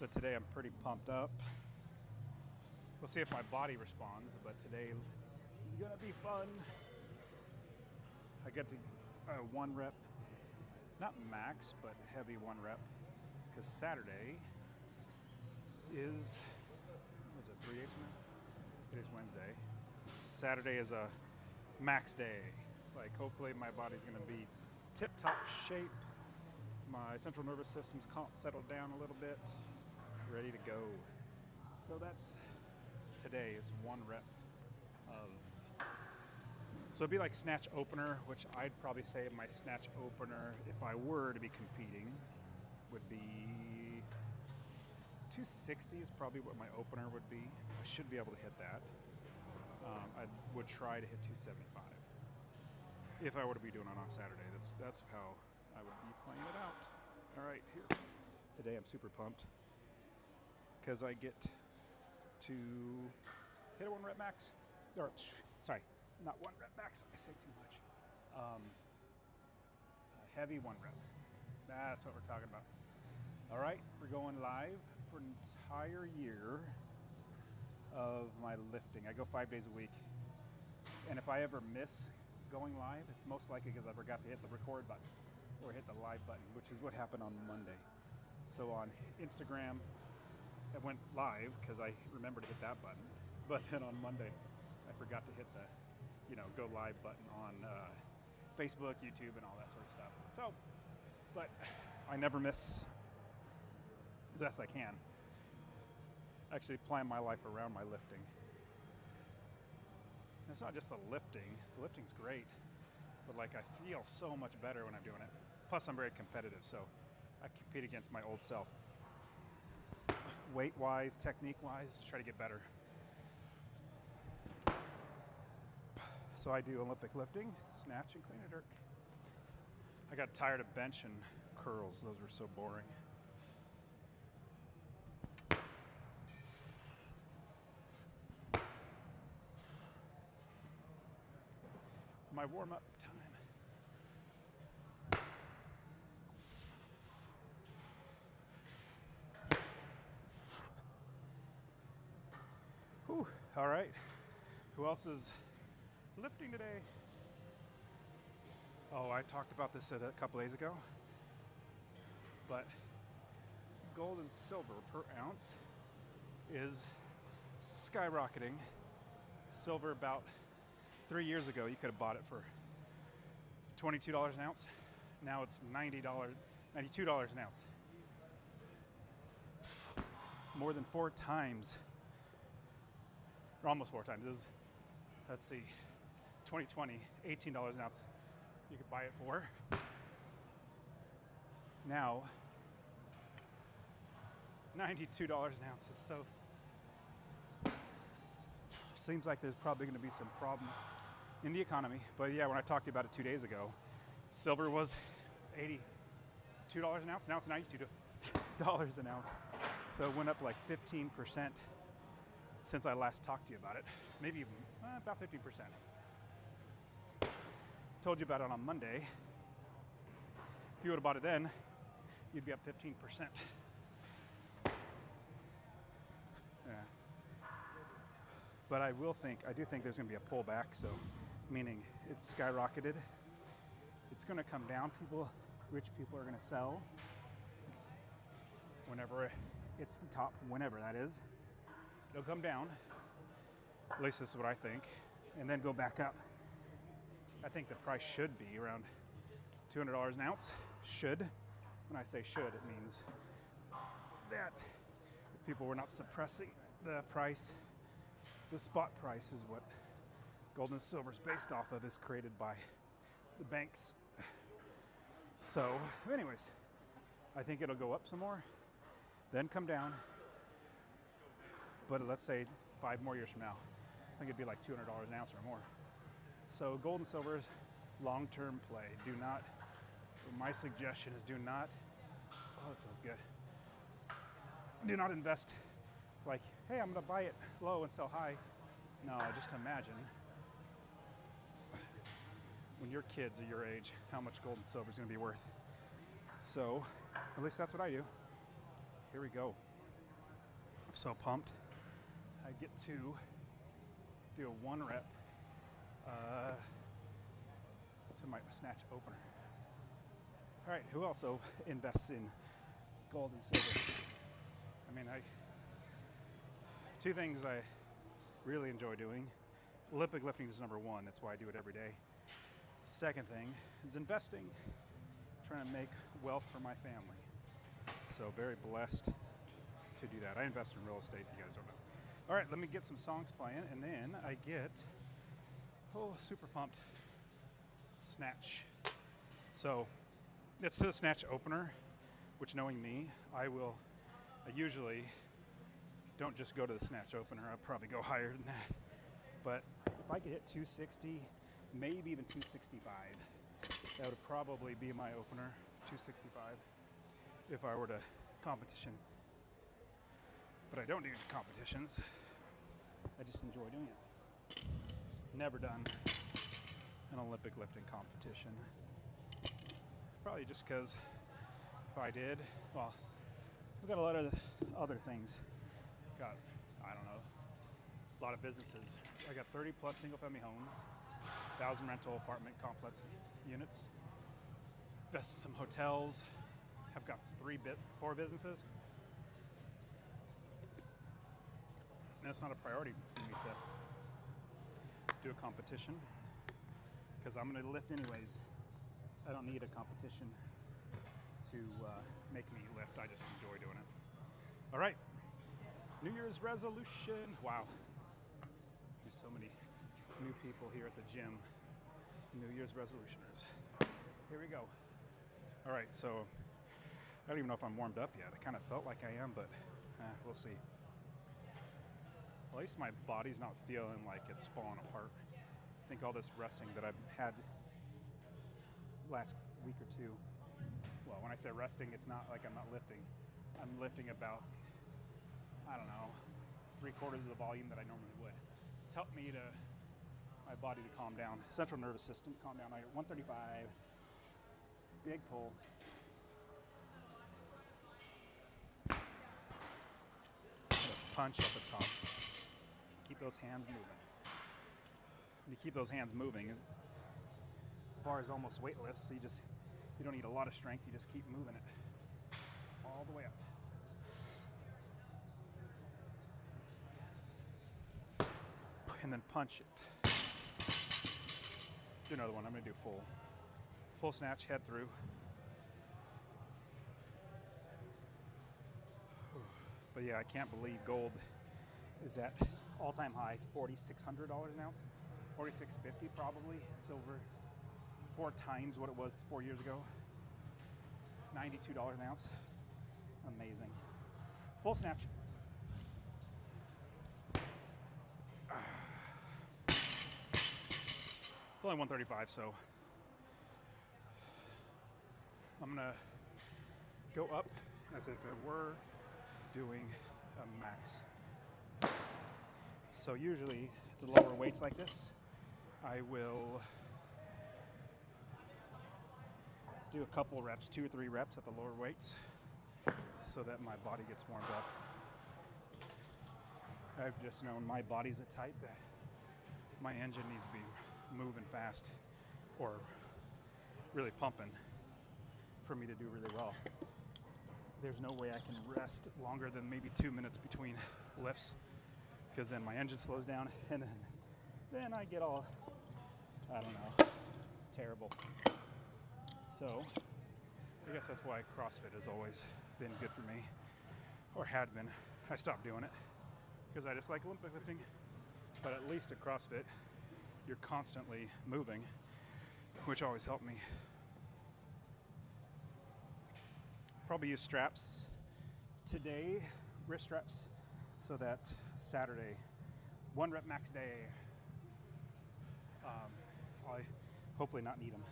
So today I'm pretty pumped up. We'll see if my body responds, but today is gonna be fun. I get to one rep, not max, but heavy one rep, because Saturday is, what is it, 3/8 now? Today's Wednesday. Saturday is a max day. Like, hopefully my body's gonna be tip-top shape. My central nervous system's settled down a little bit, ready to go. So that's, today is one rep of, so it'd be like snatch opener, which I'd probably say my snatch opener, if I were to be competing, would be 260 is probably what my opener would be. I should be able to hit that. I would try to hit 275 if I were to be doing it on Saturday. That's how I would be playing it out. All right, here. Today I'm super pumped because I get to hit a one rep max. Or, sorry, not one rep max. I say too much. A heavy one rep. That's what we're talking about. All right, we're going live for an entire year of my lifting. I go 5 days a week. And if I ever miss going live, it's most likely because I forgot to hit the record button or hit the live button, which is what happened on Monday. So on Instagram, I went live because I remembered to hit that button. But then on Monday, I forgot to hit the, go live button on Facebook, YouTube, and all that sort of stuff. So, but I never miss as best I can. Actually plan my life around my lifting. It's not just the lifting. The lifting's great, but like I feel so much better when I'm doing it. Plus I'm very competitive, so I compete against my old self. Weight-wise, technique-wise, try to get better. So I do Olympic lifting, snatch and clean and jerk. I got tired of bench and curls. Those were so boring. My warm-up time. Whew, all right. Who else is lifting today? Oh, I talked about this a couple days ago. But gold and silver per ounce is skyrocketing. Silver about 3 years ago, you could have bought it for $22 an ounce. Now it's $92 an ounce. More than 4 times, or almost 4 times. This is, let's see, 2020, $18 an ounce you could buy it for. Now, $92 an ounce is so, seems like there's probably going to be some problems in the economy. But yeah, when I talked to you about it 2 days ago, silver was $82 an ounce. Now it's $92 an ounce. So it went up like 15% since I last talked to you about it. Maybe even about 15%. Told you about it on Monday. If you would have bought it then, you'd be up 15%. Yeah. But I do think there's going to be a pullback. So, meaning it's skyrocketed. It's going to come down. Rich people are going to sell whenever it's the top, whenever that is. It'll come down. At least this is what I think. And then go back up. I think the price should be around $200 an ounce. Should. When I say should, it means that if people were not suppressing the price. The spot price is what gold and silver is based off of, is created by the banks. So, anyways, I think it'll go up some more, then come down. But let's say 5 more years from now, I think it'd be like $200 an ounce or more. So gold and silver is long-term play. Do not, my suggestion is do not, oh, it feels good. Do not invest like, hey, I'm gonna buy it low and sell high. No, just imagine when your kids are your age, how much gold and silver is gonna be worth. So, at least that's what I do. Here we go. So pumped. I get to do a 1 rep to my snatch opener. All right, who else invests in gold and silver? I mean, two things I really enjoy doing. Olympic lifting is number one. That's why I do it every day. Second thing is investing, trying to make wealth for my family. So very blessed to do that. I invest in real estate, if you guys don't know. All right, let me get some songs playing, and then I get, super pumped, snatch. So it's to the snatch opener, which knowing me, I usually don't just go to the snatch opener. I'll probably go higher than that. But if I could hit 260, maybe even 265, that would probably be my opener, 265, if I were to competition. But I don't do competitions. I just enjoy doing it. Never done an Olympic lifting competition. Probably just because if I did, well, we've got a lot of other things. Got, I don't know, a lot of businesses. I got 30 plus single family homes, 1,000 rental apartment complex units, invested in some hotels, have got 4 businesses. And it's not a priority for me to do a competition because I'm going to lift anyways. I don't need a competition to make me lift. I just enjoy doing it. All right. New Year's resolution. Wow. There's so many new people here at the gym. New Year's resolutioners. Here we go. All right, so I don't even know if I'm warmed up yet. I kind of felt like I am, but we'll see. At least my body's not feeling like it's falling apart. I think all this resting that I've had last week or two, well, when I say resting, it's not like I'm not lifting. I'm lifting about, I don't know, 3/4 of the volume that I normally would. It's helped me my body to calm down. Central nervous system, calm down. I got 135, big pull. Punch at the top. Keep those hands moving. When you keep those hands moving, the bar is almost weightless, so you don't need a lot of strength, you just keep moving it all the way up. And then punch it. Do another one. I'm going to do full snatch, head through. But yeah, I can't believe gold is at all-time high, $4,600 an ounce, $4,650 probably. Silver, 4 times what it was 4 years ago, $92 an ounce. Amazing. Full snatch. It's only 135, so I'm gonna go up as if it were doing a max. So usually the lower weights like this, I will do a couple reps, 2 or 3 reps at the lower weights so that my body gets warmed up. I've just known my body's a type that my engine needs to be moving fast or really pumping for me to do really well. There's no way I can rest longer than maybe 2 minutes between lifts because then my engine slows down and then I get all, I don't know, terrible. So I guess that's why CrossFit has always been good for me, or had been. I stopped doing it because I just like Olympic lifting, but at least at CrossFit, you're constantly moving, which always helped me. Probably use straps today, wrist straps, so that Saturday, 1 rep max day, I hopefully not need them.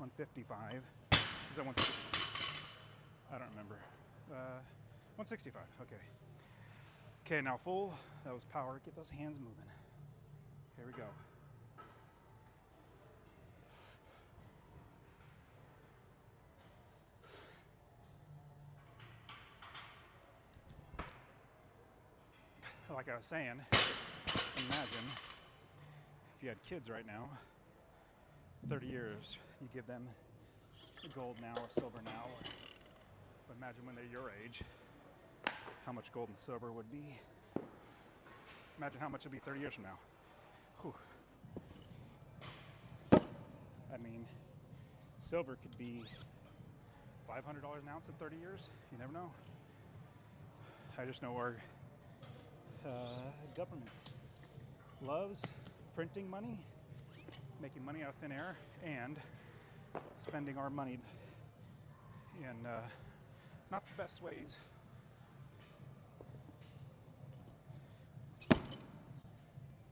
$155. Is that 160? I don't remember. 165. Okay. Okay, now full. That was power. Get those hands moving. Here we go. like I was saying, imagine if you had kids right now, 30 years, you give them gold now or silver now. But imagine when they're your age, how much gold and silver would be. Imagine how much it'd be 30 years from now. Whew. I mean, silver could be $500 an ounce in 30 years. You never know. I just know our government loves printing money, making money out of thin air, and spending our money in not the best ways.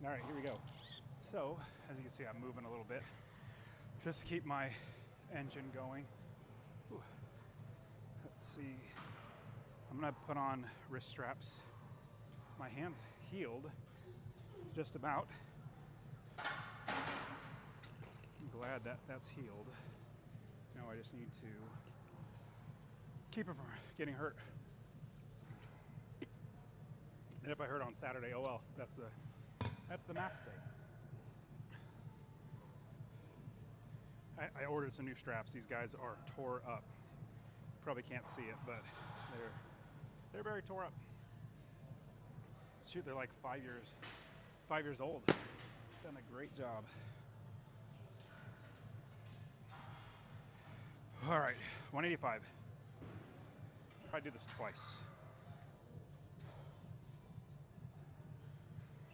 All right, here we go. So, as you can see, I'm moving a little bit just to keep my engine going. Ooh. Let's see. I'm gonna put on wrist straps. My hand's healed, just about. I'm glad that that's healed. Now I just need to keep it from getting hurt. And if I hurt on Saturday, oh well, that's the max day. I ordered some new straps. These guys are tore up. Probably can't see it, but they're very tore up. Shoot, they're like 5 years old. Done a great job. All right, 185. Probably do this twice.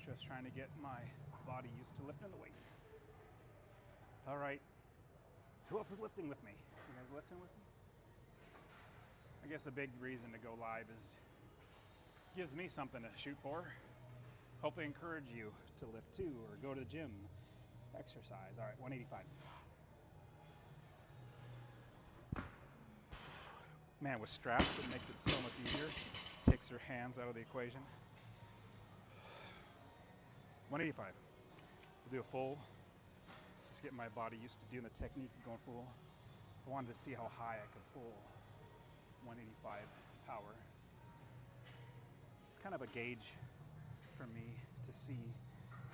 Just trying to get my body used to lifting the weight. All right. Who else is lifting with me? You guys lifting with me? I guess a big reason to go live is gives me something to shoot for. Hopefully encourage you to lift too, or go to the gym, exercise. All right, 185. Man, with straps, it makes it so much easier. Takes your hands out of the equation. 185. We'll do a full. Just getting my body used to doing the technique of going full. I wanted to see how high I could pull 185 power. It's kind of a gauge for me to see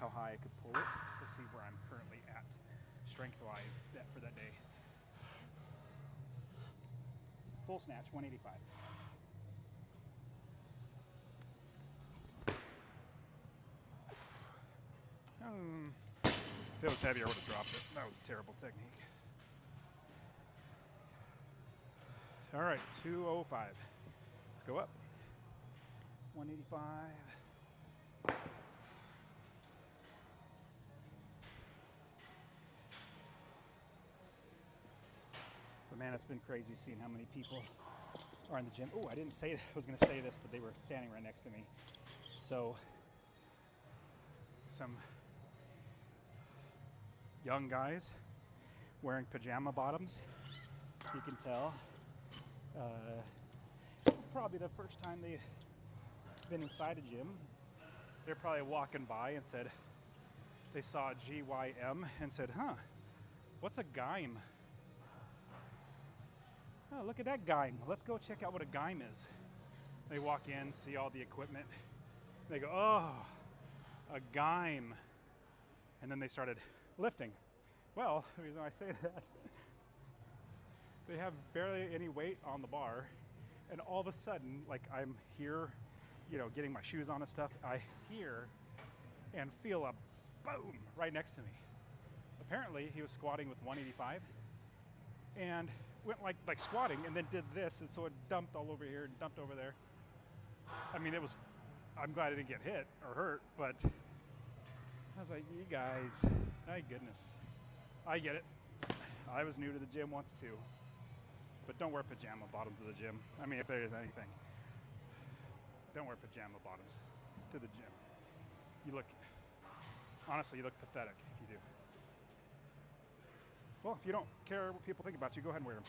how high I could pull it, to see where I'm currently at strength-wise for that day. Full snatch, 185. If it was heavier, I would have dropped it. That was a terrible technique. All right, 205. Let's go up. 185. But man, it's been crazy seeing how many people are in the gym. Oh, I didn't say that. I was going to say this, but they were standing right next to me. So, some young guys wearing pajama bottoms. You can tell. Probably the first time they've been inside a gym. They're probably walking by and said, they saw GYM and said, huh, what's a GYM? Oh, look at that GYM. Let's go check out what a GYM is. They walk in, see all the equipment. They go, oh, a GYM. And then they started lifting. Well, the reason I say that, they have barely any weight on the bar. And all of a sudden, like I'm here, you know, getting my shoes on and stuff, I hear and feel a boom right next to me. Apparently, he was squatting with 185 and went like squatting and then did this, and so it dumped all over here and dumped over there. I mean, I'm glad I didn't get hit or hurt, but I was like, you guys, my goodness. I get it. I was new to the gym once too. But don't wear pajama bottoms to the gym. I mean, if there is anything. Don't wear pajama bottoms to the gym. Honestly, you look pathetic if you do. Well, if you don't care what people think about you, go ahead and wear them.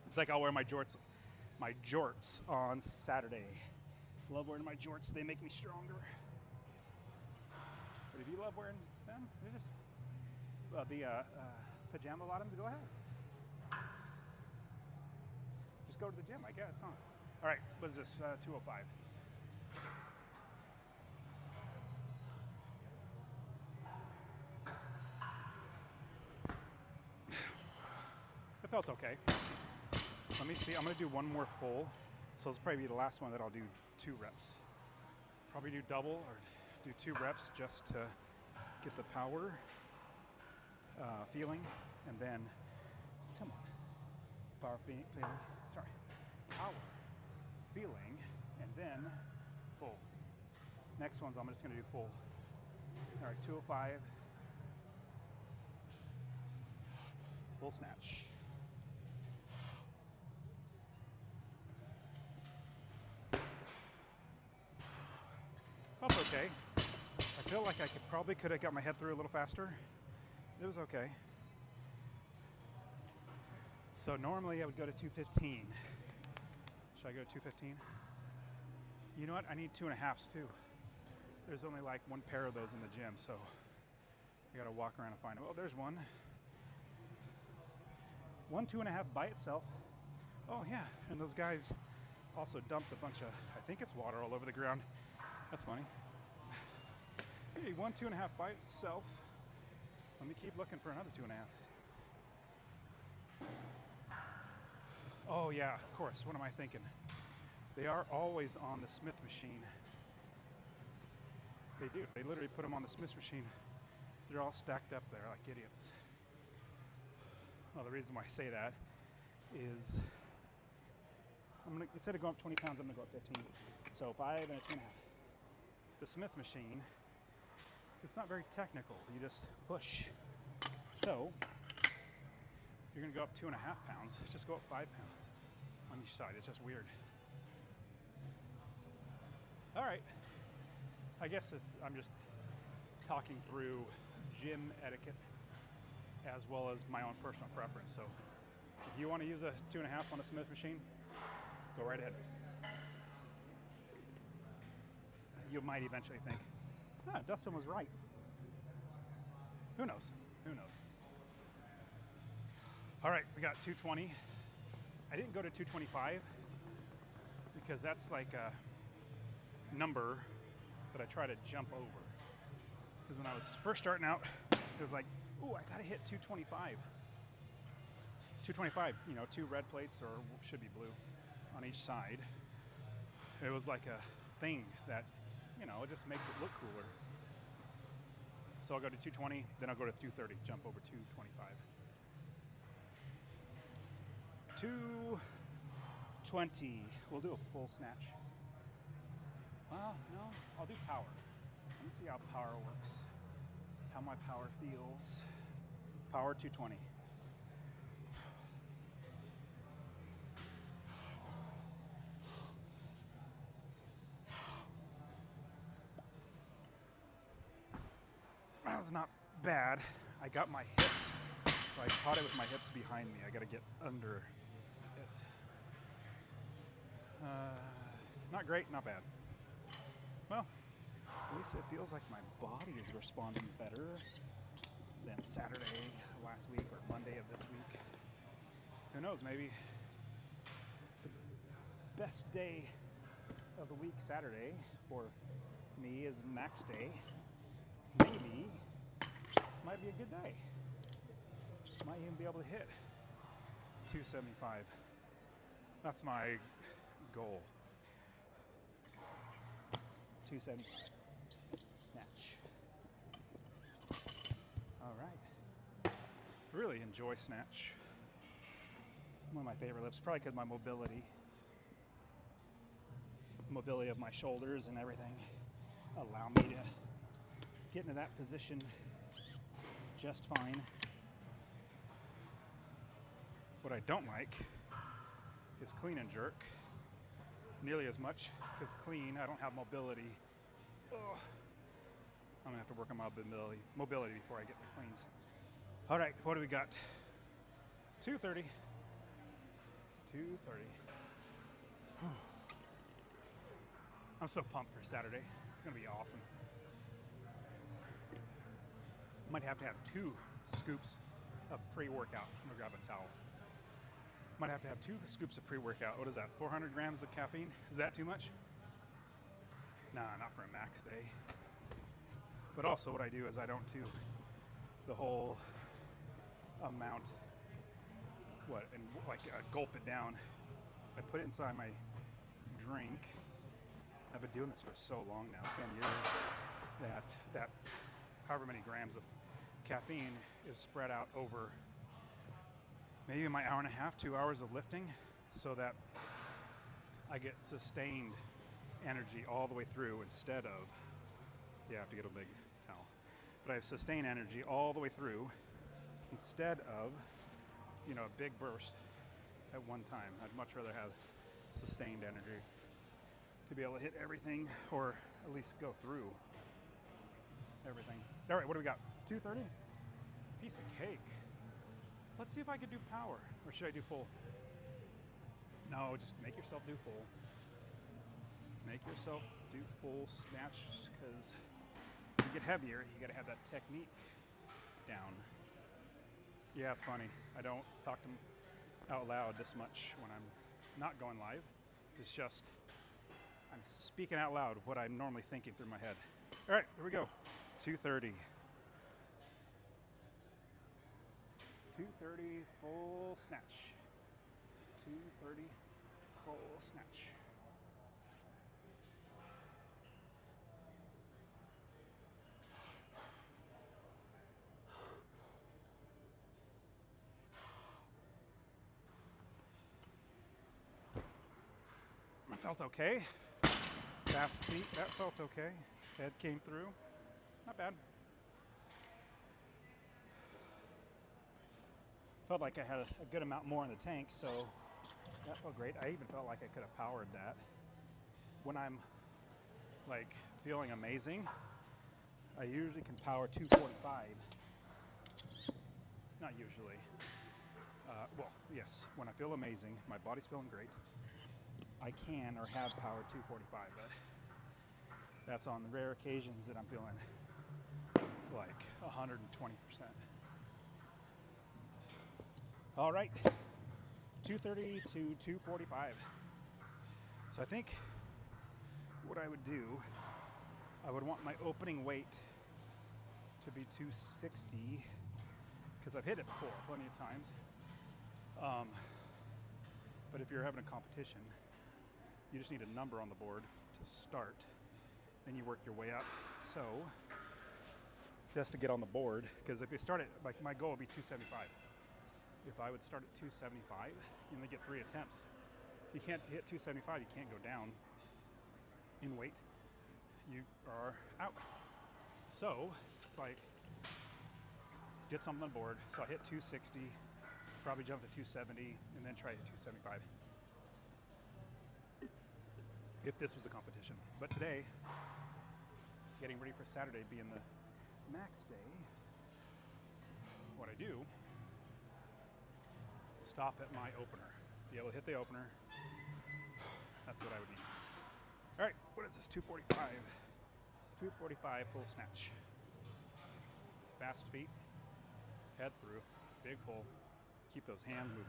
It's like I'll wear my jorts on Saturday. Love wearing my jorts. They make me stronger. But if you love wearing them, they're just pajama bottoms, go ahead. Just go to the gym, I guess, huh? All right, what is this? 205. It felt okay. Let me see. I'm going to do one more full. So this will probably be the last one that I'll do 2 reps. Probably do double or do 2 reps just to get the power feeling, and then come on, power feeling. Sorry, power feeling, and then full. Next ones I'm just going to do full. All right, 205, full snatch. That's okay. I feel like I could have got my head through a little faster. It was okay. So normally I would go to 215. Should I go to 215? You know what? I need 2.5s too. There's only like 1 pair of those in the gym, so I gotta walk around and find them. Oh, there's one. 1 2.5 by itself. Oh yeah, and those guys also dumped a bunch of, I think it's water all over the ground. That's funny. Hey, 1 2.5 by itself. Let me keep looking for another 2.5. Oh yeah, of course. What am I thinking? They are always on the Smith machine. They do. They literally put them on the Smith machine. They're all stacked up there like idiots. Well, the reason why I say that is instead of going up 20 pounds, I'm gonna go up 15. So 5 and a 2.5. The Smith machine, it's not very technical. You just push. So if you're gonna go up 2.5 pounds, just go up 5 pounds on each side. It's just weird. All right. I guess I'm just talking through gym etiquette as well as my own personal preference. So if you want to use a 2.5 on a Smith machine, go right ahead. You might eventually think, Dustin was right. Who knows? Who knows? All right, we got 220. I didn't go to 225 because that's like a number that I try to jump over. Because when I was first starting out, it was like, oh, I gotta hit 225. 225, 2 red plates, or should be blue, on each side. It was like a thing that, it just makes it look cooler. So I'll go to 220, then I'll go to 230, jump over 225. 220, we'll do a full snatch. Well, no, I'll do power. Let me see how power works, how my power feels. Power 220. That was not bad. I got my hips, so I caught it with my hips behind me. I got to get under it. Not great, not bad. Well, at least it feels like my body is responding better than Saturday last week or Monday of this week. Who knows, maybe the best day of the week, Saturday, for me is max day. Maybe might be a good day. Might even be able to hit 275. That's my goal. 275. Snatch. All right. Really enjoy snatch. One of my favorite lifts, probably because my mobility of my shoulders and everything allow me to get into that position just fine. What I don't like is clean and jerk nearly as much, because clean, I don't have mobility. Ugh. I'm gonna have to work on my mobility before I get the cleans. All right, what do we got? 230. 230. I'm so pumped for Saturday. It's gonna be awesome. Might have to have 2 scoops of pre-workout. I'm gonna grab a towel. Might have to have 2 scoops of pre-workout. What is that, 400 grams of caffeine? Is that too much? Nah, not for a max day. But also what I do is I don't do the whole amount, swallow it and like gulp it down. I put it inside my drink. I've been doing this for so long now, 10 years, that however many grams of caffeine is spread out over maybe my hour and a half, 2 hours of lifting, so that I get sustained energy all the way through instead of, yeah, I have to get a big towel, but I have sustained energy all the way through instead of, you know, a big burst at one time. I'd much rather have sustained energy to be able to hit everything, or at least go through everything. All right, what do we got? 230? Piece of cake. Let's see if I could do power, or should I do full? No, just make yourself do full. Make yourself do full snatch, because if you get heavier, you gotta have that technique down. Yeah, it's funny. I don't talk to out loud this much when I'm not going live. It's just, I'm speaking out loud what I'm normally thinking through my head. All right, here we go. 230. 230 full snatch. 230 full snatch. That felt okay. Fast feet, that felt okay. Head came through. Not bad. Felt like I had a good amount more in the tank, so that felt great. I even felt like I could have powered that. When I'm like feeling amazing, I usually can power 245. Not usually. Well, yes, when I feel amazing, my body's feeling great, I can or have powered 245, but that's on the rare occasions that I'm feeling like 120%. All right, 230 to 245. So I think what I would do, I would want my opening weight to be 260, because I've hit it before plenty of times. But if you're having a competition, you just need a number on the board to start, then you work your way up. So just to get on the board, because if you start at, like, my goal would be 275. If I would start at 275, you only get 3 attempts. If you can't hit 275, you can't go down in weight. You are out. So it's like, get something on the board. So I hit 260, probably jump to 270, and then try to 275. If this was a competition. But today, getting ready for Saturday being the max day, what I do, stop at my opener. Be able to hit the opener. That's what I would need. All right, what is this? 245. 245 full snatch. Fast feet. Head through. Big pull. Keep those hands moving.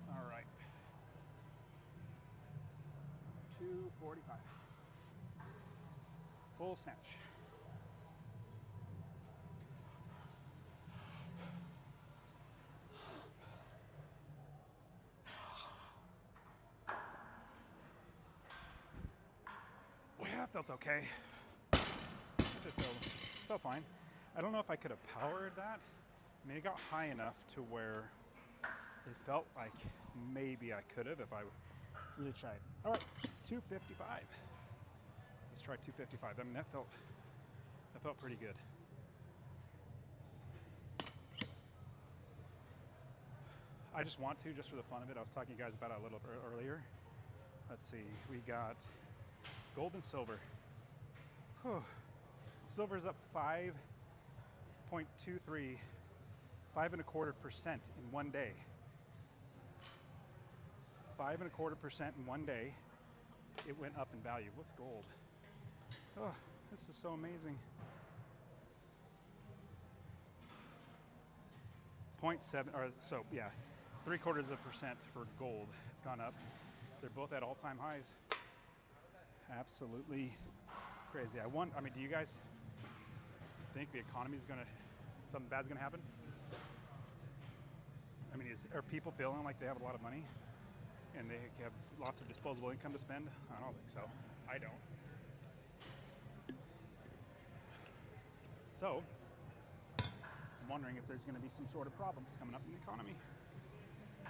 All right. 245. Full snatch. Well, yeah, felt okay. It just felt fine. I don't know if I could have powered that. I mean, it got high enough to where it felt like maybe I could have if I really tried. All right, 255. Let's try 255. I mean, that felt pretty good. I just want to, just for the fun of it. I was talking to you guys about it a little earlier. Let's see, we got gold and silver. Whew. Silver's up 5.23, 5.25% in one day. 5.25% in one day. It went up in value. What's gold? Oh, this is so amazing. 0.7, or so, yeah, 0.75% for gold. It's gone up. They're both at all-time highs. Absolutely crazy. I mean, do you guys think the economy is something bad's gonna happen? I mean, are people feeling like they have a lot of money and they have lots of disposable income to spend? I don't think so. I don't. So, I'm wondering if there's going to be some sort of problems coming up in the economy.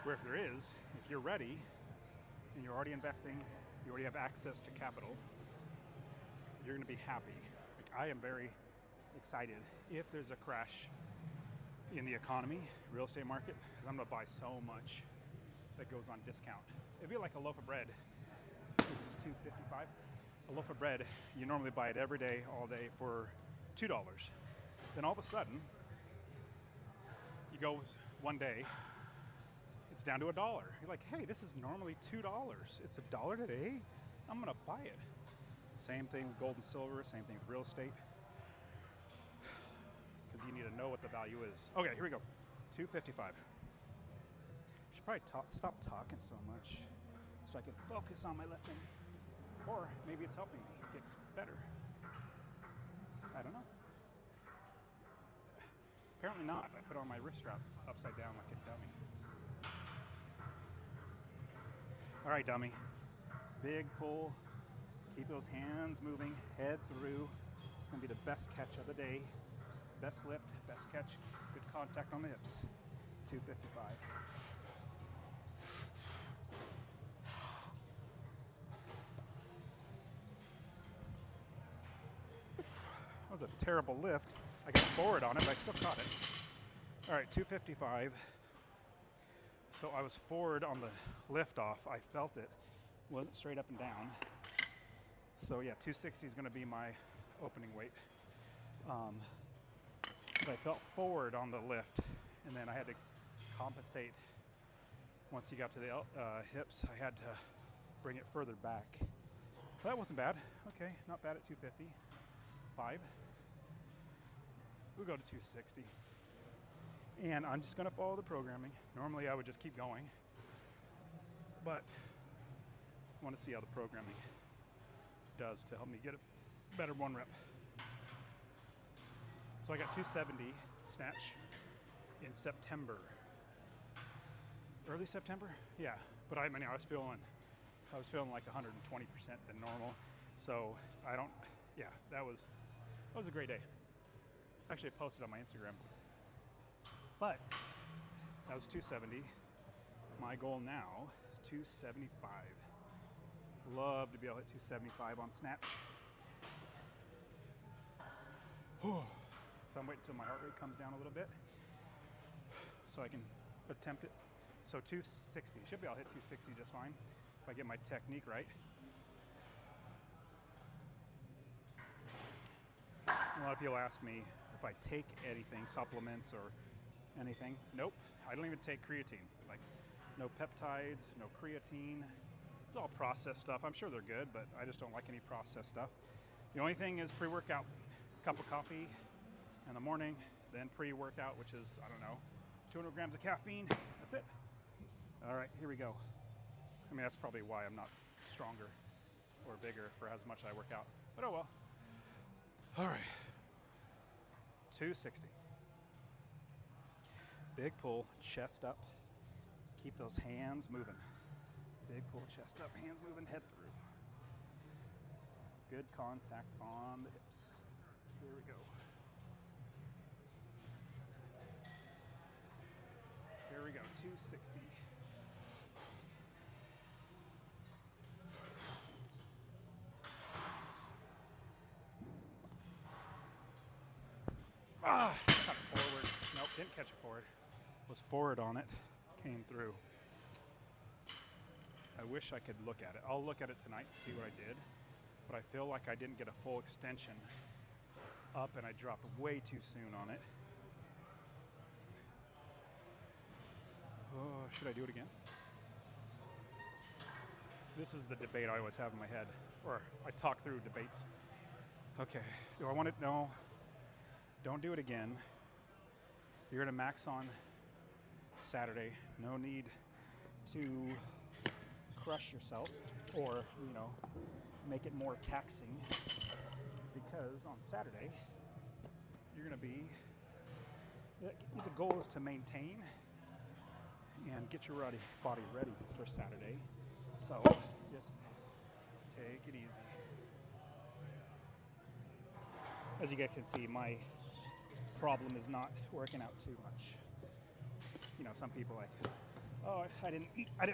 Where if there is, if you're ready and you're already investing, you already have access to capital, you're going to be happy. Like, I am very excited if there's a crash in the economy, real estate market, because I'm going to buy so much that goes on discount. It'd be like a loaf of bread. It's $2.55. A loaf of bread, you normally buy it every day, all day for $2. Then all of a sudden, you go one day, it's down to $1. You're like, hey, this is normally $2. It's $1 today. I'm gonna buy it. Same thing with gold and silver. Same thing with real estate. Because you need to know what the value is. Okay, here we go. $2.55. Should probably stop talking so much so I can focus on my lifting. Or maybe it's helping me get better. I don't know. Apparently not. I put on my wrist strap upside down like a dummy. All right, dummy. Big pull. Keep those hands moving. Head through. It's going to be the best catch of the day. Best lift, best catch. Good contact on the hips. $2.55. That was a terrible lift. I got forward on it, but I still caught it. All right, $2.55. So I was forward on the lift off. I felt it. Went straight up and down. So yeah, $2.60 is going to be my opening weight. But I felt forward on the lift, and then I had to compensate. Once you got to the hips, I had to bring it further back. So that wasn't bad. Okay, not bad at $2.55. We'll go to $2.60. And I'm just going to follow the programming. Normally I would just keep going, but I want to see how the programming does to help me get a better one rep. So I got 270 snatch in September. Early September? Yeah, but I was feeling like 120% than normal. So that was a great day. Actually, I posted on my Instagram. But that was 270. My goal now is 275. Love to be able to hit 275 on snatch. So I'm waiting until my heart rate comes down a little bit so I can attempt it. So 260. Should be able to hit 260 just fine if I get my technique right. A lot of people ask me if I take anything, supplements or anything. Nope. I don't even take creatine. Like, no peptides, no creatine. It's all processed stuff. I'm sure they're good, but I just don't like any processed stuff. The only thing is pre-workout. Cup of coffee in the morning, then pre-workout, which is, 200 grams of caffeine. That's it. All right, here we go. I mean, that's probably why I'm not stronger or bigger for as much I work out. But oh well. All right. 260. Big pull, chest up. Keep those hands moving. Big pull, chest up, hands moving, head through. Good contact on the hips. Here we go. Here we go, 260. Cut it forward. Nope, didn't catch it forward. Was forward on it, came through. I wish I could look at it. I'll look at it tonight and see what I did, but I feel like I didn't get a full extension up and I dropped way too soon on it. Oh, should I do it again? This is the debate I always have in my head, or I talk through debates. Okay, do I want it? No. Don't do it again. You're gonna max on Saturday. No need to crush yourself or, make it more taxing. because on Saturday, you're going to be, the goal is to maintain and get your body ready for Saturday. So just take it easy. As you guys can see, my problem is not working out too much. You know, some people like, oh, I didn't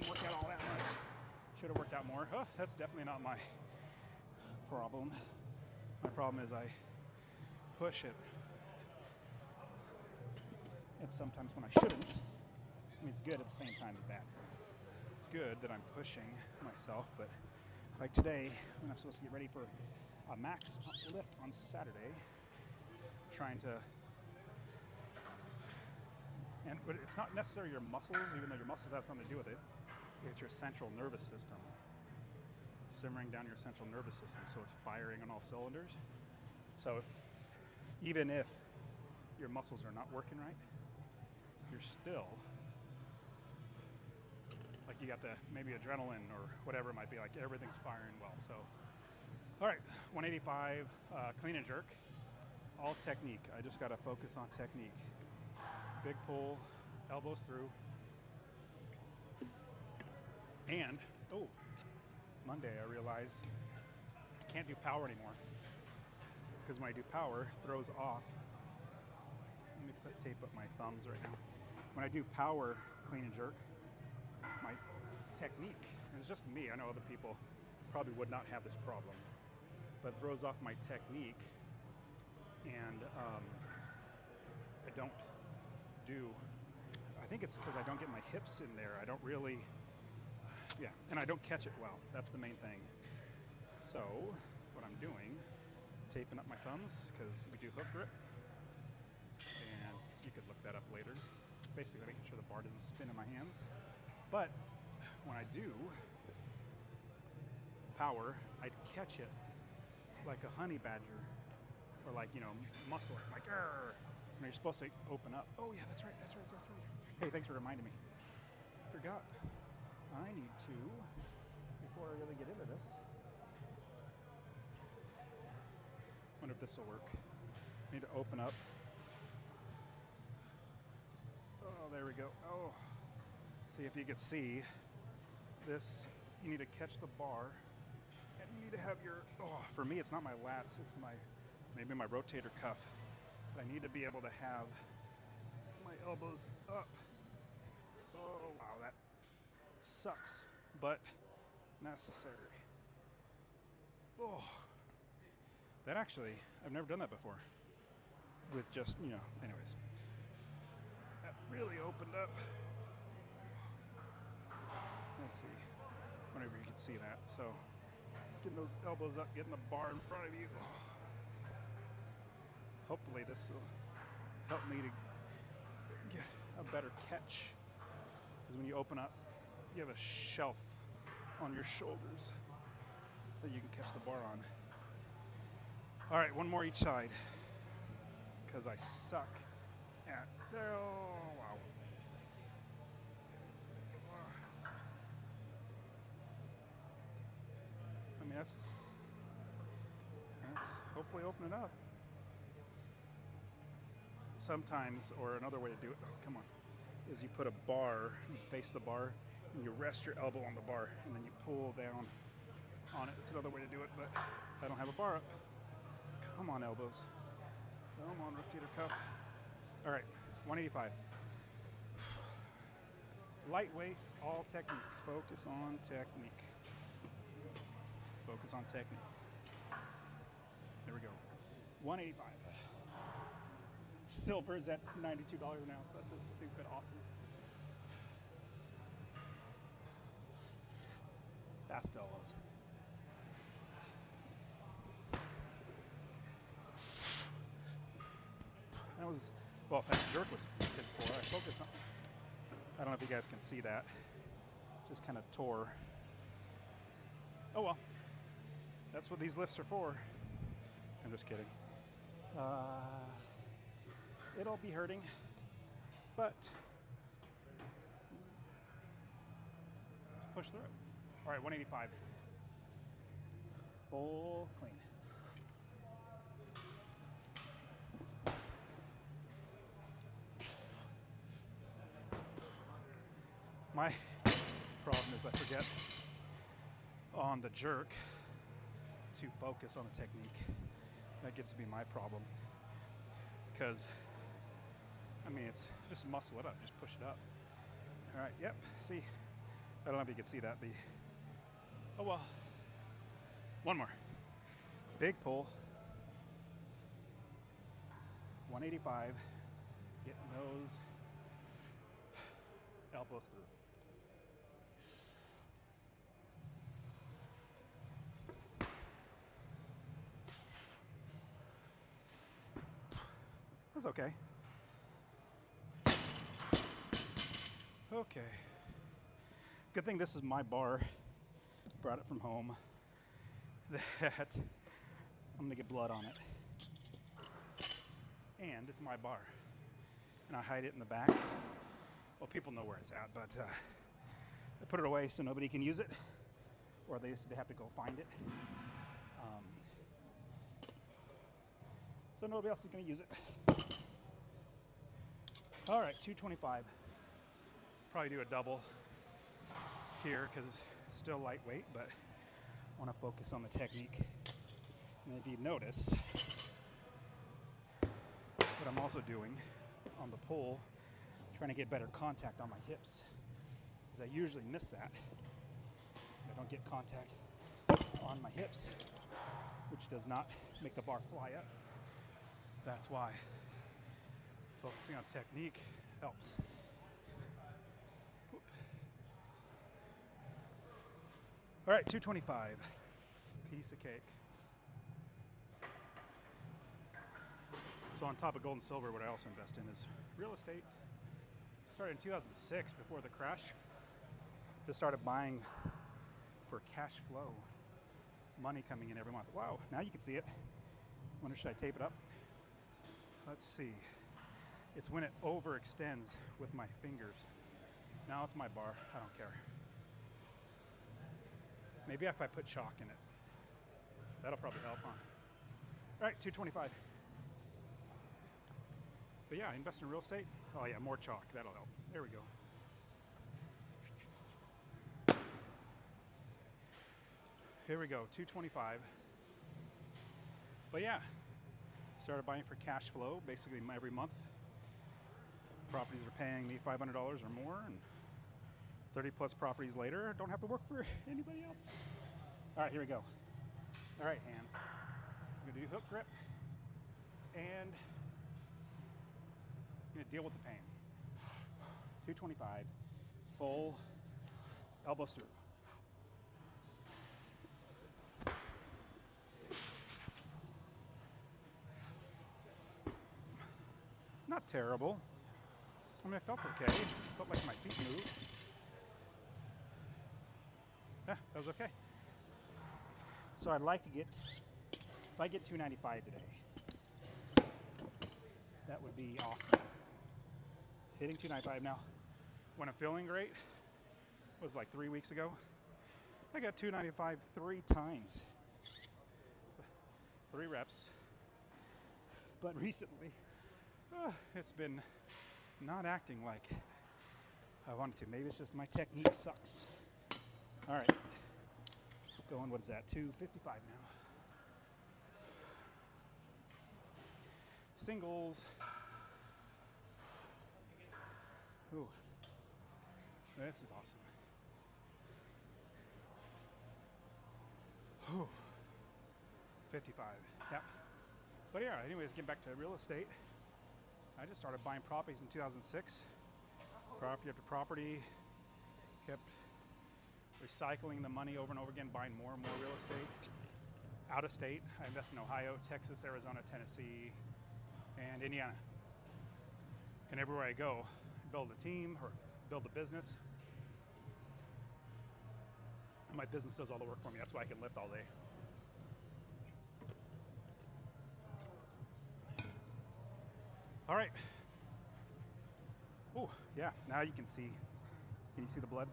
work out all that much. Should have worked out more. Oh, that's definitely not my problem. My problem is I push it. And sometimes when I shouldn't, I mean, it's good at the same time as bad. It's good that I'm pushing myself, but like today, when I'm supposed to get ready for a max lift on Saturday, trying to, but it's not necessarily your muscles, even though your muscles have something to do with it. It's your central nervous system, simmering down your central nervous system, so it's firing on all cylinders. So even if your muscles are not working right, you're still, like you got the maybe adrenaline or whatever it might be, like everything's firing well. So, all right, 185, clean and jerk, all technique. I just gotta focus on technique. Big pull, elbows through. And, oh, Monday I realized I can't do power anymore, because when I do power, it throws off. Let me tape up my thumbs right now. When I do power clean and jerk, my technique, and it's just me, I know other people probably would not have this problem, but it throws off my technique, and I don't do, I think it's because I don't get my hips in there. I don't really, yeah, and I don't catch it well. That's the main thing. So what I'm doing, taping up my thumbs, because we do hook grip, and you could look that up later. Basically making sure the bar doesn't spin in my hands. But when I do power, I catch it like a honey badger, or like, you know, muscle it, like, and you're supposed to open up. Oh yeah, that's right. Hey, thanks for reminding me. I forgot. I need to, before I really get into this, wonder if this will work. I need to open up. Oh, there we go. Oh, see if you can see this. You need to catch the bar, and you need to have your, oh, for me it's not my lats, it's maybe my rotator cuff. But I need to be able to have my elbows up. Oh, wow, that sucks, but necessary. Oh, that actually, I've never done that before. With just, you know, anyways. That really opened up. Let's see, whenever you can see that. So, getting those elbows up, getting the bar in front of you. Oh. Hopefully this will help me to get a better catch. Because when you open up, you have a shelf on your shoulders that you can catch the bar on. All right, one more each side, because I suck at, oh, wow. I mean, that's hopefully open it up. Sometimes, or another way to do it, oh, come on, is you put a bar, you face the bar, and you rest your elbow on the bar, and then you pull down on it. It's another way to do it, but I don't have a bar up. Come on, elbows. Come on, rotator cuff. All right, 185. Lightweight, all technique. Focus on technique. Focus on technique. There we go. 185. Silver is at $92 an ounce. That's just stupid awesome. Fast elbows. That was, well, that jerk was piss poor. I focused on, I don't know if you guys can see that. Just kind of tore. Oh well. That's what these lifts are for. I'm just kidding. It'll be hurting, but push through it. All right, 185. Full clean. My problem is I forget on the jerk to focus on the technique. That gets to be my problem. Because, I mean, it's just muscle it up, just push it up. All right, yep, see. I don't know if you can see that, but oh well. One more. Big pull. 185. Get nose. Elbows through. That's okay. Okay. Good thing this is my bar. Brought it from home. That I'm gonna get blood on it. And it's my bar. And I hide it in the back. Well, people know where it's at, but I put it away so nobody can use it, or they have to go find it. So nobody else is gonna use it. All right, 225. Probably do a double here because it's still lightweight, but I want to focus on the technique. And if you notice, what I'm also doing on the pull, trying to get better contact on my hips, because I usually miss that. I don't get contact on my hips, which does not make the bar fly up. That's why focusing on technique helps. All right, 225, piece of cake. So on top of gold and silver, what I also invest in is real estate. Started in 2006 before the crash. Just started buying for cash flow, money coming in every month. Wow, now you can see it. Wonder, should I tape it up? Let's see. It's when it overextends with my fingers. Now it's my bar, I don't care. Maybe if I put chalk in it. That'll probably help, huh? All right, 225. But yeah, invest in real estate. Oh yeah, more chalk, that'll help. There we go. Here we go, 225. But yeah, started buying for cash flow, basically every month. Properties are paying me $500 or more, and 30 plus properties later, don't have to work for anybody else. All right, here we go. All right, hands. I'm gonna do hook grip, and I'm gonna deal with the pain. 225, full, elbows through. Not terrible. I mean, it felt okay. It felt like my feet moved. Yeah, that was okay. So I'd like to get, if I get 295 today, that would be awesome. Hitting 295 now. When I'm feeling great, was like 3 weeks ago, I got 295 3 times. 3 reps. But recently, it's been not acting like I wanted to. Maybe it's just my technique sucks. All right, going, what is that, 255 now. Singles. Ooh, this is awesome. Ooh, 55, yep. But yeah, anyways, getting back to real estate. I just started buying properties in 2006. Property after property. Kept recycling the money over and over again, buying more and more real estate. Out of state, I invest in Ohio, Texas, Arizona, Tennessee, and Indiana. And everywhere I go, I build a team or build a business. And my business does all the work for me. That's why I can lift all day. All right. Oh, yeah, now you can see. Can you see the blood?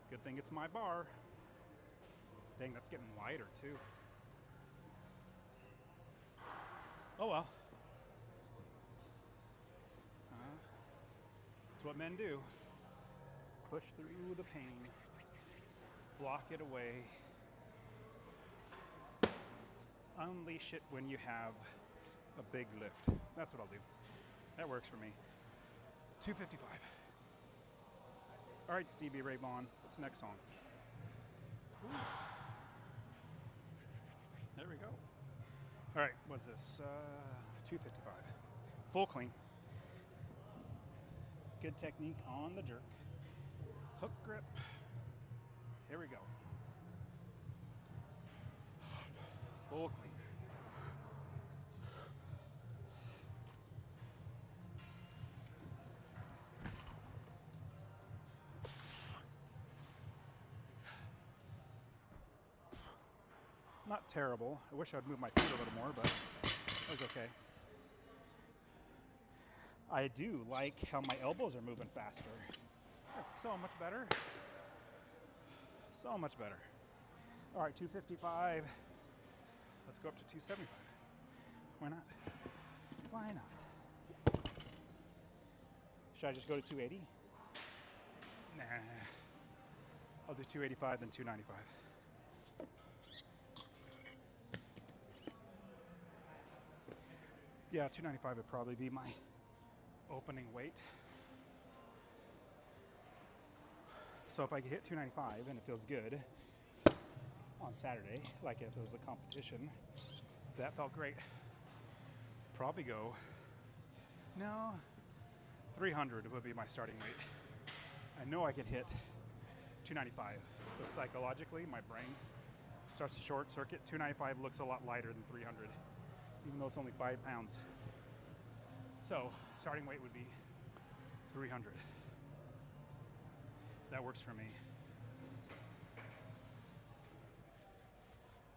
Good thing it's my bar. Dang, that's getting wider too. Oh well. That's what men do. Push through the pain. Block it away. Unleash it when you have a big lift. That's what I'll do. That works for me. 255. All right, Stevie Ray Vaughan. What's the next song? Ooh. There we go. All right, what's this? 255. Full clean. Good technique on the jerk. Hook grip. Here we go. Full clean. Not terrible. I wish I'd move my feet a little more, but that was okay. I do like how my elbows are moving faster. That's so much better. So much better. All right, 255. Let's go up to 275. Why not? Why not? Should I just go to 280? Nah. I'll do 285, then 295. Yeah, 295 would probably be my opening weight. So if I could hit 295 and it feels good on Saturday, like if it was a competition, that felt great. Probably go, no, 300 would be my starting weight. I know I could hit 295, but psychologically, my brain starts to short circuit. 295 looks a lot lighter than 300. Even though it's only 5 pounds. So, starting weight would be 300. That works for me.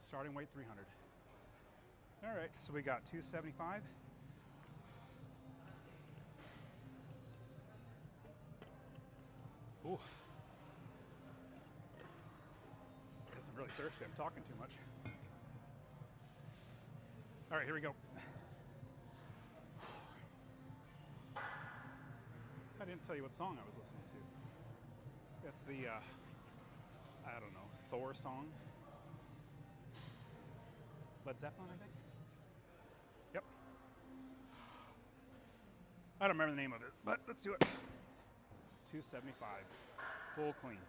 Starting weight 300. All right, so we got 275. Ooh. Guess I'm really thirsty. I'm talking too much. All right, here we go. I didn't tell you what song I was listening to. It's the, I don't know, Thor song. Led Zeppelin, I think? Yep. I don't remember the name of it, but let's do it. 275, full clean.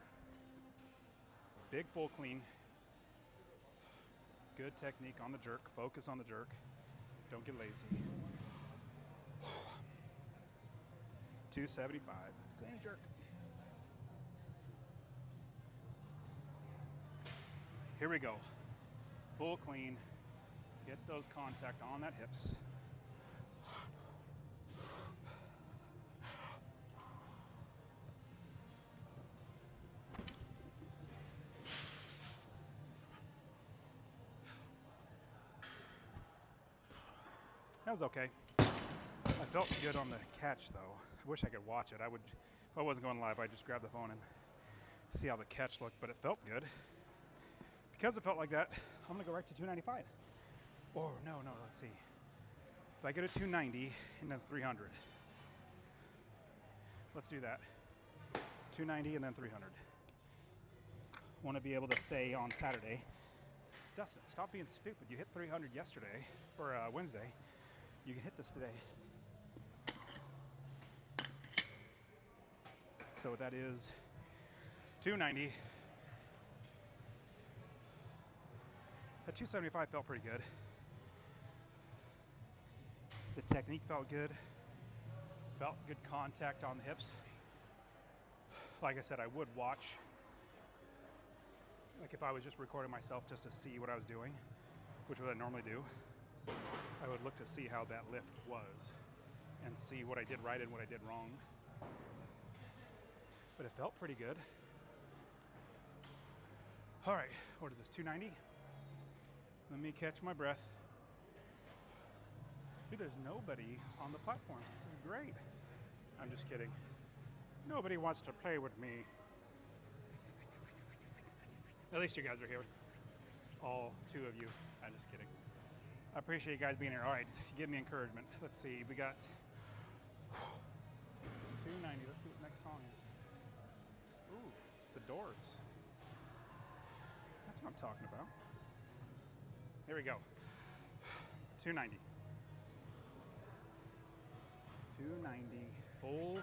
Big full clean. Good technique on the jerk. Focus on the jerk. Don't get lazy. 275. Clean jerk. Here we go. Full clean. Get those contact on that hips. That was okay. I felt good on the catch though. I wish I could watch it. I would, if I wasn't going live, I'd just grab the phone and see how the catch looked, but it felt good. Because it felt like that, I'm gonna go right to 295. Or no, let's see. If I go to 290 and then 300. Let's do that. 290 and then 300. Want to be able to say on Saturday, Dustin, stop being stupid. You hit 300 yesterday, or Wednesday. You can hit this today. So that is 290. That 275 felt pretty good. The technique felt good. Felt good contact on the hips. Like I said, I would watch. Like if I was just recording myself just to see what I was doing, which is what I normally do, I would look to see how that lift was and see what I did right and what I did wrong. But it felt pretty good. All right, what is this, 290? Let me catch my breath. Dude, there's nobody on the platforms. This is great. I'm just kidding. Nobody wants to play with me. At least you guys are here. All 2 of you. I'm just kidding. I appreciate you guys being here. All right, give me encouragement. Let's see, we got 290. Let's see what outdoors. That's what I'm talking about. Here we go. 290. 290. Full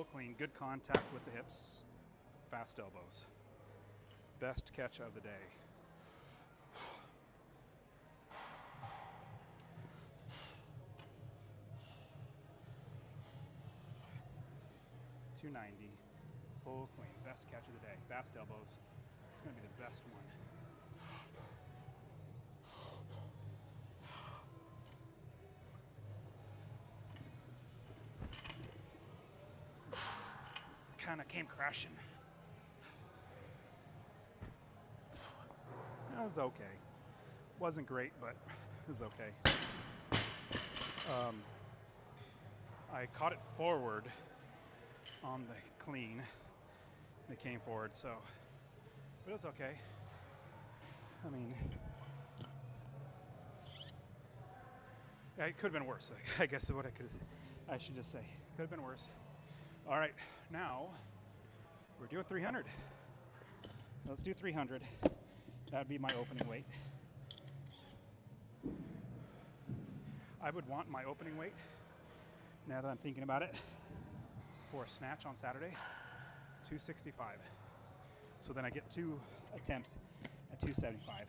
clean, good contact with the hips, fast elbows. Best catch of the day. $290, full clean, best catch of the day, fast elbows. It's gonna be the best one. Kind of came crashing. It was okay. Wasn't great, but it was okay. I caught it forward on the clean. It came forward, so, but it was okay. I mean, yeah, it could have been worse. I guess is what I should just say. Could have been worse. All right, now we're doing 300. Let's do 300. That'd be my opening weight. I would want my opening weight, now that I'm thinking about it, for a snatch on Saturday, 265. So then I get 2 attempts at 275.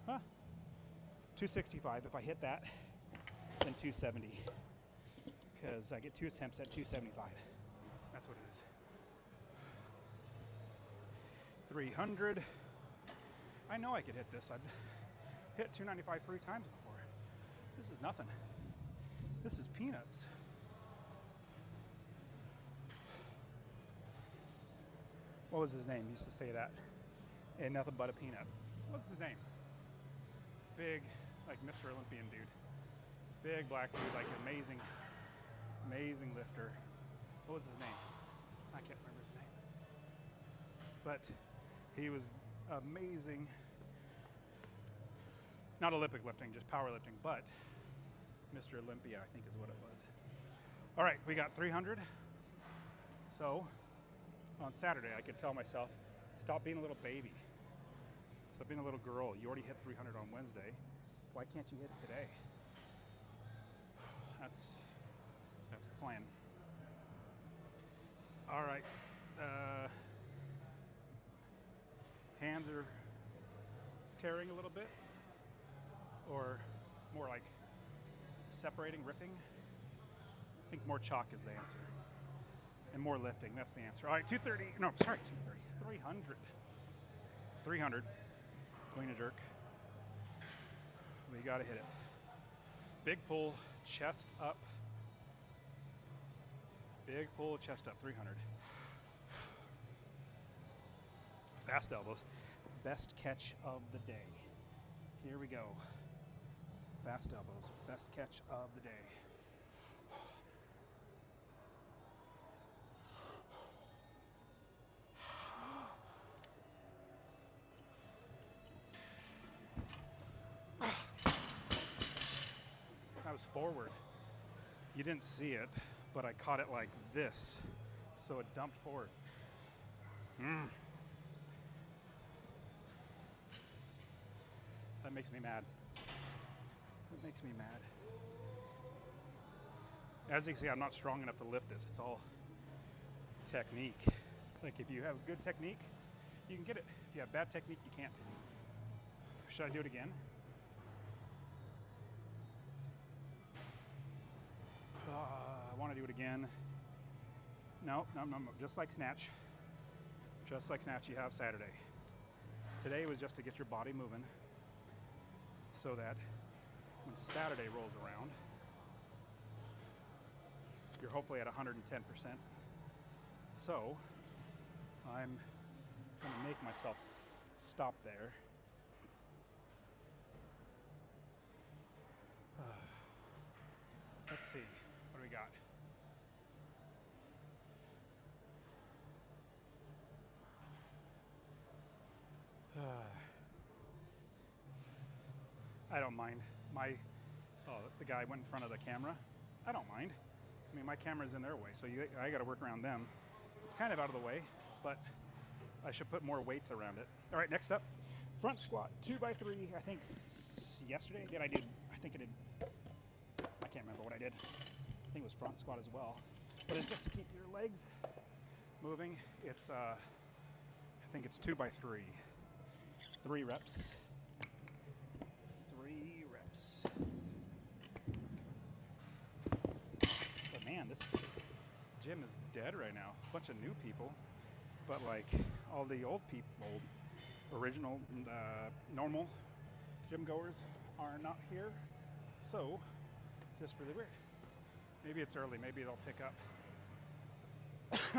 Huh? 265. If I hit that, then 270. Because I get 2 attempts at 275. That's what it is. 300. I know I could hit this. I've hit 295 3 times before. This is nothing. This is peanuts. What was his name? He used to say that. Ain't nothing but a peanut. What's his name? Big, like Mr. Olympian dude. Big black dude, like amazing lifter. What was his name? I can't remember his name. But he was amazing. Not Olympic lifting, just powerlifting, but Mr. Olympia, I think is what it was. All right, we got 300. So on Saturday, I could tell myself, stop being a little baby. Stop being a little girl. You already hit 300 on Wednesday. Why can't you hit it today? That's the plan. All right. Hands are tearing a little bit, or more like separating, ripping. I think more chalk is the answer. And more lifting, that's the answer. All right, 230, no, sorry, 230, 300. 300, clean and jerk. We gotta hit it. Big pull, chest up. Big pull, chest up, 300. Fast elbows, best catch of the day. Here we go. Fast elbows, best catch of the day. I was forward. You didn't see it, but I caught it like this, so it dumped forward. That makes me mad. It makes me mad. As you can see, I'm not strong enough to lift this. It's all technique. Like if you have good technique, you can get it. If you have bad technique, you can't. Should I do it again? I want to do it again. No, just like snatch. Just like snatch you have Saturday. Today was just to get your body moving so that when Saturday rolls around, you're hopefully at 110%. So I'm going to make myself stop there. Let's see, what do we got? I don't mind. The guy went in front of the camera. I don't mind. I mean, my camera's in their way, so I got to work around them. It's kind of out of the way, but I should put more weights around it. All right, next up, front squat, 2x3. I think yesterday I did. I think I did. I can't remember what I did. I think it was front squat as well. But it's just to keep your legs moving. It's I think it's 2x3. 3 reps. 3 reps. But man, this gym is dead right now. A bunch of new people, but like all the old people, original, normal gym goers are not here. So, just really weird. Maybe it's early. Maybe it'll pick up.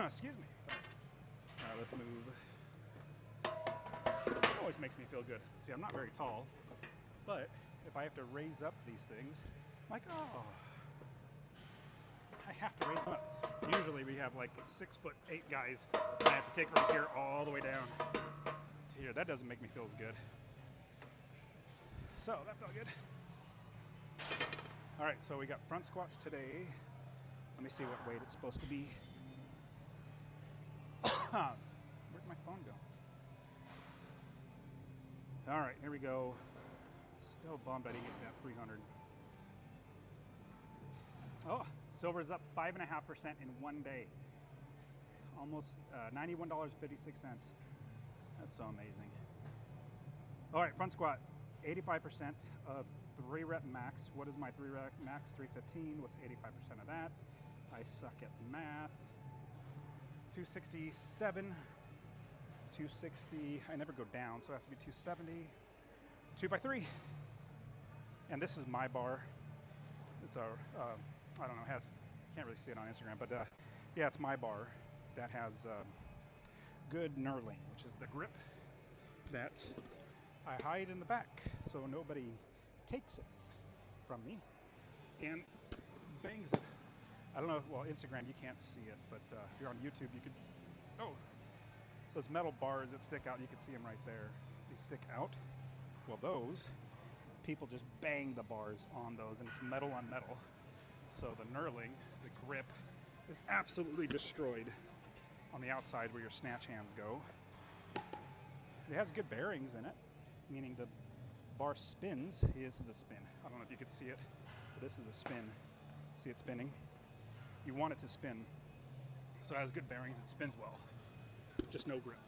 Excuse me. All right, let's move. It always makes me feel good. See, I'm not very tall, but if I have to raise up these things, I'm like, oh, I have to raise them up. Usually we have like 6'8" guys, and I have to take from here all the way down to here. That doesn't make me feel as good. So that felt good. All right, so we got front squats today. Let me see what weight it's supposed to be. Where'd my phone go? All right, here we go. Still bummed I didn't get that 300. Oh, silver's up 5.5% in one day. Almost $91.56. That's so amazing. All right, front squat, 85% of 3 rep max. What is my 3 rep max? 315. What's 85% of that? I suck at math. 267. 260. I never go down, so it has to be 270. 2x3. And this is my bar. It's a, I don't know, can't really see it on Instagram, but yeah, it's my bar that has good knurling, which is the grip that I hide in the back so nobody takes it from me and bangs it. I don't know, well, Instagram, you can't see it, but if you're on YouTube, you could, oh, those metal bars that stick out, you can see them right there. They stick out. Well, those, people just bang the bars on those, and it's metal on metal. So the knurling, the grip, is absolutely destroyed on the outside where your snatch hands go. It has good bearings in it, meaning the bar spins. Here's the spin. I don't know if you can see it, but this is the spin. See it spinning? You want it to spin. So it has good bearings, it spins well. Just no grip.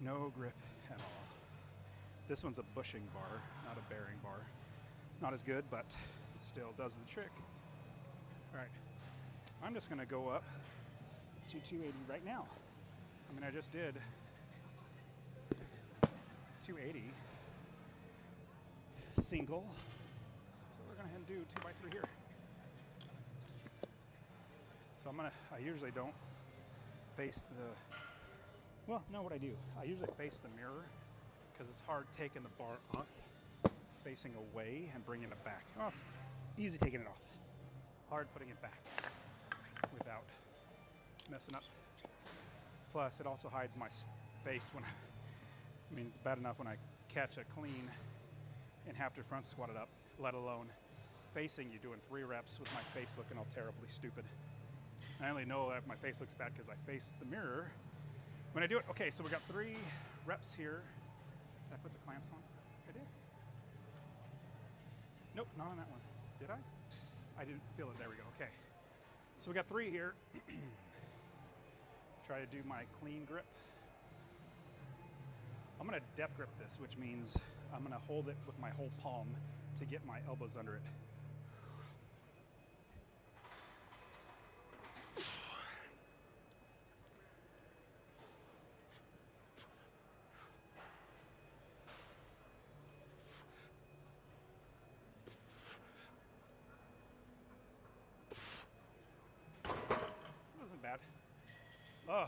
No grip at all. This one's a bushing bar, not a bearing bar. Not as good, but it still does the trick. All right, I'm just gonna go up to 280 right now. I mean, I just did 280 single. So we're gonna do 2x3 here. So I usually don't face the, well, no, what I do, I usually face the mirror because it's hard taking the bar off, facing away and bringing it back. Well, it's easy taking it off. Hard putting it back without messing up. Plus, it also hides my face when I mean, it's bad enough when I catch a clean and have to front squat it up, let alone facing you doing 3 reps with my face looking all terribly stupid. I only know that my face looks bad because I face the mirror when I do it. Okay, so we got 3 reps here. Did I put the clamps on? I did. Nope, not on that one. Did I? I didn't feel it. There we go. Okay. So we got 3 here. Try to do my clean grip. I'm going to depth grip this, which means I'm going to hold it with my whole palm to get my elbows under it. Wasn't bad. Oh,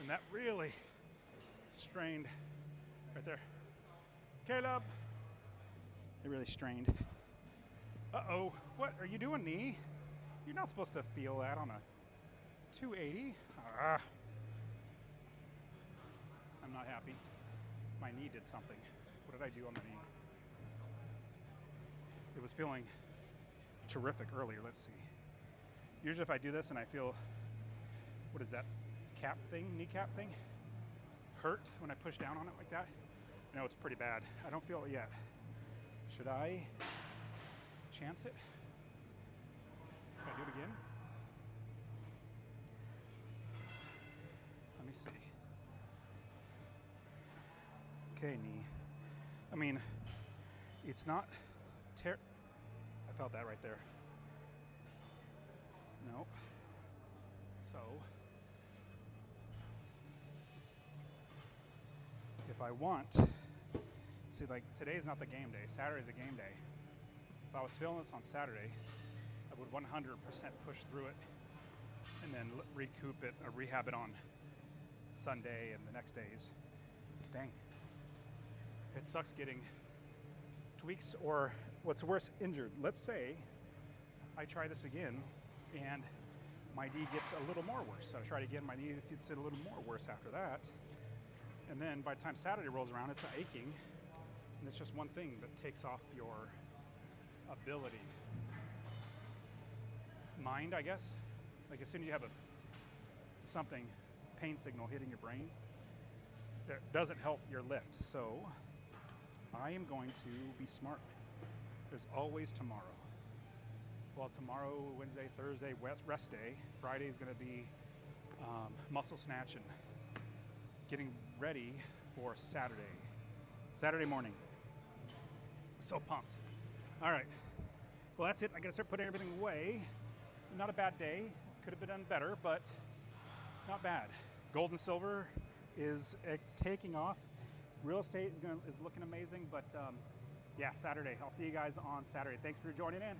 and that really strained right there. Caleb! It really strained. Uh-oh, what are you doing, knee? You're not supposed to feel that on a 280. Ah. I'm not happy. My knee did something. What did I do on the knee? It was feeling terrific earlier. Let's see. Usually if I do this and I feel, what is that, cap thing, kneecap thing, hurt when I push down on it like that, I know it's pretty bad. I don't feel it yet. Should I chance it? Should I do it again? Let me see. Okay, knee. I mean, it's not I felt that right there. No. So, if I want, see, like today's not the game day. Saturday's a game day. If I was filming this on Saturday, I would 100% push through it and then recoup it or rehab it on Sunday and the next days. Dang. It sucks getting tweaks or what's worse, injured. Let's say I try this again and my knee gets a little more worse. So I try it again, my knee gets a little more worse after that. And then by the time Saturday rolls around, it's not aching. And it's just one thing that takes off your ability. Mind, I guess. Like as soon as you have something, pain signal hitting your brain, that doesn't help your lift. So I am going to be smart. There's always tomorrow. Well, tomorrow, Wednesday, Thursday, rest day. Friday is going to be muscle snatch and getting ready for Saturday morning. So pumped. All right. Well, that's it. I got to start putting everything away. Not a bad day. Could have been done better, but not bad. Gold and silver is taking off. Real estate is looking amazing, but yeah, Saturday. I'll see you guys on Saturday. Thanks for joining in.